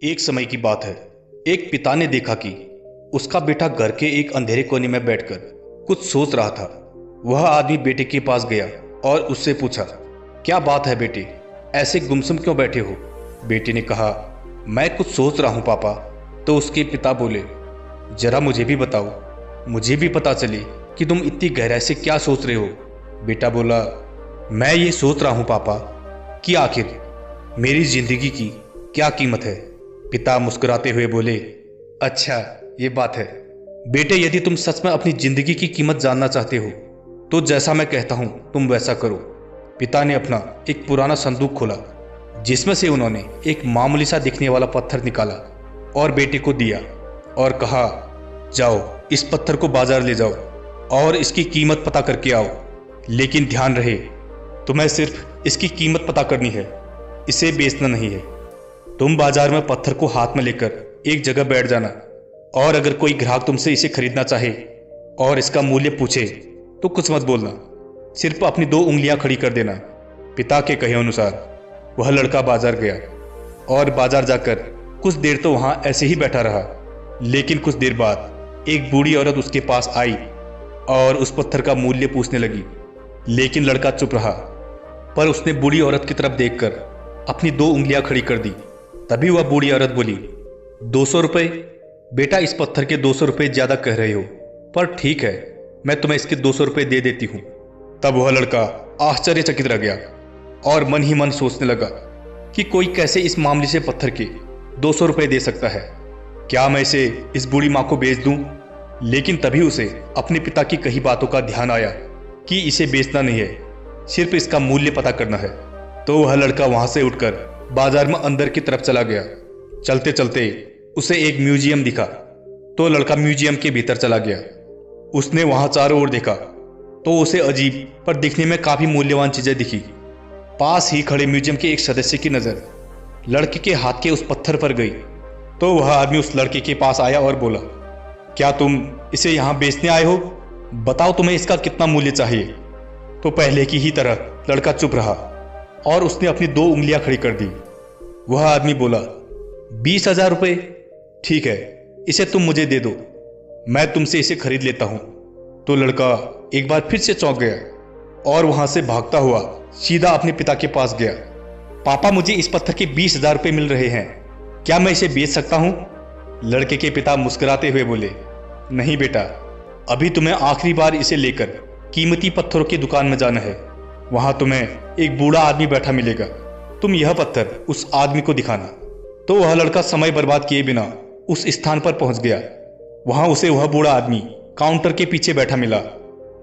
एक समय की बात है। एक पिता ने देखा कि उसका बेटा घर के एक अंधेरे कोने में बैठकर कुछ सोच रहा था। वह आदमी बेटे के पास गया और उससे पूछा, क्या बात है बेटे, ऐसे गुमसुम क्यों बैठे हो? बेटे ने कहा, मैं कुछ सोच रहा हूं पापा। तो उसके पिता बोले, जरा मुझे भी बताओ, मुझे भी पता चले कि तुम इतनी गहराई से क्या सोच रहे हो। बेटा बोला, मैं ये सोच रहा हूं पापा कि आखिर मेरी जिंदगी की क्या कीमत है। पिता मुस्कुराते हुए बोले, अच्छा ये बात है बेटे, यदि तुम सच में अपनी जिंदगी की कीमत जानना चाहते हो तो जैसा मैं कहता हूं तुम वैसा करो। पिता ने अपना एक पुराना संदूक खोला जिसमें से उन्होंने एक मामूली सा दिखने वाला पत्थर निकाला और बेटे को दिया और कहा, जाओ इस पत्थर को बाजार ले जाओ और इसकी कीमत पता करके आओ। लेकिन ध्यान रहे, तुम्हें सिर्फ इसकी कीमत पता करनी है, इसे बेचना नहीं है। तुम बाजार में पत्थर को हाथ में लेकर एक जगह बैठ जाना और अगर कोई ग्राहक तुमसे इसे खरीदना चाहे और इसका मूल्य पूछे तो कुछ मत बोलना, सिर्फ अपनी 2 उंगलियां खड़ी कर देना। पिता के कहे अनुसार वह लड़का बाजार गया और बाजार जाकर कुछ देर तो वहां ऐसे ही बैठा रहा। लेकिन कुछ देर बाद एक बूढ़ी औरत उसके पास आई और उस पत्थर का मूल्य पूछने लगी। लेकिन लड़का चुप रहा, पर उसने बूढ़ी औरत की तरफ देखकर अपनी 2 उंगलियां खड़ी कर दी। तभी वह बूढ़ी औरत बोली, 200 रुपये? बेटा इस पत्थर के 200 रुपये ज्यादा कह रहे हो, पर ठीक है, मैं तुम्हें इसके 200 रुपये दे देती हूं। तब वह लड़का आश्चर्यचकित रह गया और मन ही मन सोचने लगा कि कोई कैसे इस मामले से पत्थर के 200 रुपये दे सकता है। क्या मैं इसे इस बूढ़ी माँ को बेच दूं? लेकिन तभी उसे अपने पिता की कही बातों का ध्यान आया कि इसे बेचना नहीं है, सिर्फ इसका मूल्य पता करना है। तो वह लड़का वहां से उठकर बाजार में अंदर की तरफ चला गया। चलते चलते उसे एक म्यूजियम दिखा तो लड़का म्यूजियम के भीतर चला गया। उसने वहां चारों ओर देखा तो उसे अजीब पर दिखने में काफी मूल्यवान चीजें दिखी। पास ही खड़े म्यूजियम के एक सदस्य की नजर लड़के के हाथ के उस पत्थर पर गई तो वह आदमी उस लड़के के पास आया और बोला, क्या तुम इसे यहां बेचने आए हो? बताओ तुम्हें इसका कितना मूल्य चाहिए। तो पहले की ही तरह लड़का चुप रहा और उसने अपनी 2 उंगलियां खड़ी कर दी। वह आदमी बोला, 20,000 रुपये? ठीक है, इसे तुम मुझे दे दो, मैं तुमसे इसे खरीद लेता हूं। तो लड़का एक बार फिर से चौंक गया और वहां से भागता हुआ सीधा अपने पिता के पास गया। पापा, मुझे इस पत्थर के 20,000 रुपये मिल रहे हैं, क्या मैं इसे बेच सकता हूं? लड़के के पिता मुस्कुराते हुए बोले, नहीं बेटा, अभी तुम्हें आखिरी बार इसे लेकर कीमती पत्थरों की दुकान में जाना है। वहां तुम्हें एक बूढ़ा आदमी बैठा मिलेगा, तुम यह पत्थर उस आदमी को दिखाना। तो वह लड़का समय बर्बाद किए बिना उस स्थान पर पहुंच गया। वहां उसे वह बूढ़ा आदमी काउंटर के पीछे बैठा मिला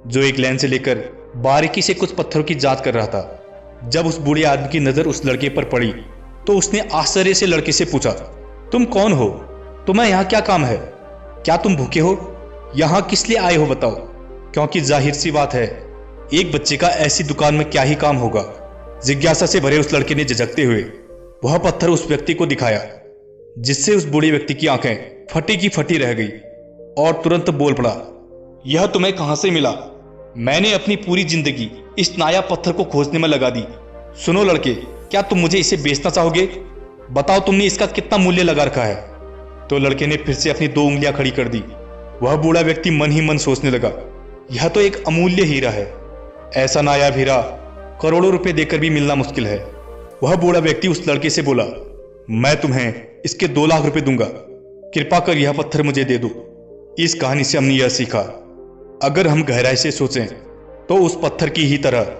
जो एक लेंस से लेकर बारीकी से कुछ पत्थरों की जांच कर रहा था। जब उस बूढ़े आदमी की नजर उस लड़के पर पड़ी तो उसने आश्चर्य से लड़के से पूछा, तुम कौन हो? तुम्हें यहाँ क्या काम है? क्या तुम भूखे हो? यहाँ किस लिए आए हो बताओ? क्योंकि जाहिर सी बात है, एक बच्चे का ऐसी दुकान में क्या ही काम होगा। जिज्ञासा से भरे उस लड़के ने झिझकते हुए वह पत्थर उस व्यक्ति को दिखाया, जिससे उस बूढ़े व्यक्ति की आंखें फटी की फटी रह गई और तुरंत बोल पड़ा, यह तुम्हें कहां से मिला? मैंने अपनी पूरी जिंदगी इस नायाब पत्थर को खोजने में लगा दी। सुनो लड़के, क्या तुम मुझे इसे बेचना चाहोगे? बताओ तुमने इसका कितना मूल्य लगा रखा है? तो लड़के ने फिर से अपनी 2 उंगलियां खड़ी कर दी। वह बूढ़ा व्यक्ति मन ही मन सोचने लगा, यह तो एक अमूल्य हीरा है, ऐसा नायाब हीरा करोड़ों रुपए देकर भी मिलना मुश्किल है। वह बूढ़ा व्यक्ति उस लड़के से बोला, मैं तुम्हें इसके 2 लाख रुपए दूंगा, कृपा कर यह पत्थर मुझे दे दो। इस कहानी से हमने यह सीखा, अगर हम गहराई से सोचें तो उस पत्थर की ही तरह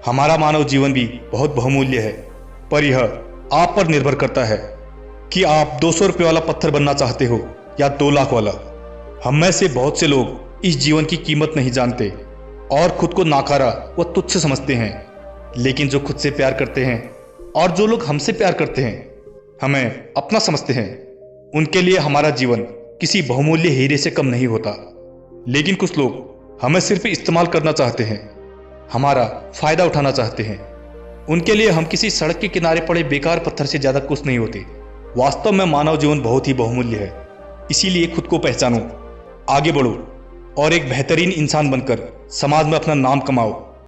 हमारा मानव जीवन भी बहुत बहुमूल्य है। पर यह आप पर निर्भर करता है कि आप 200 रुपये वाला पत्थर बनना चाहते हो या 2 लाख वाला। हम में से बहुत से लोग इस जीवन की कीमत नहीं जानते और खुद को नाकारा व तुच्छ समझते हैं। लेकिन जो खुद से प्यार करते हैं और जो लोग हमसे प्यार करते हैं, हमें अपना समझते हैं, उनके लिए हमारा जीवन किसी बहुमूल्य हीरे से कम नहीं होता। लेकिन कुछ लोग हमें सिर्फ इस्तेमाल करना चाहते हैं, हमारा फायदा उठाना चाहते हैं। उनके लिए हम किसी सड़क के किनारे पड़े बेकार पत्थर से ज्यादा कुछ नहीं होते। वास्तव में मानव जीवन बहुत ही बहुमूल्य है। इसीलिए खुद को पहचानो, आगे बढ़ो और एक बेहतरीन इंसान बनकर समाज में अपना नाम कमाओ।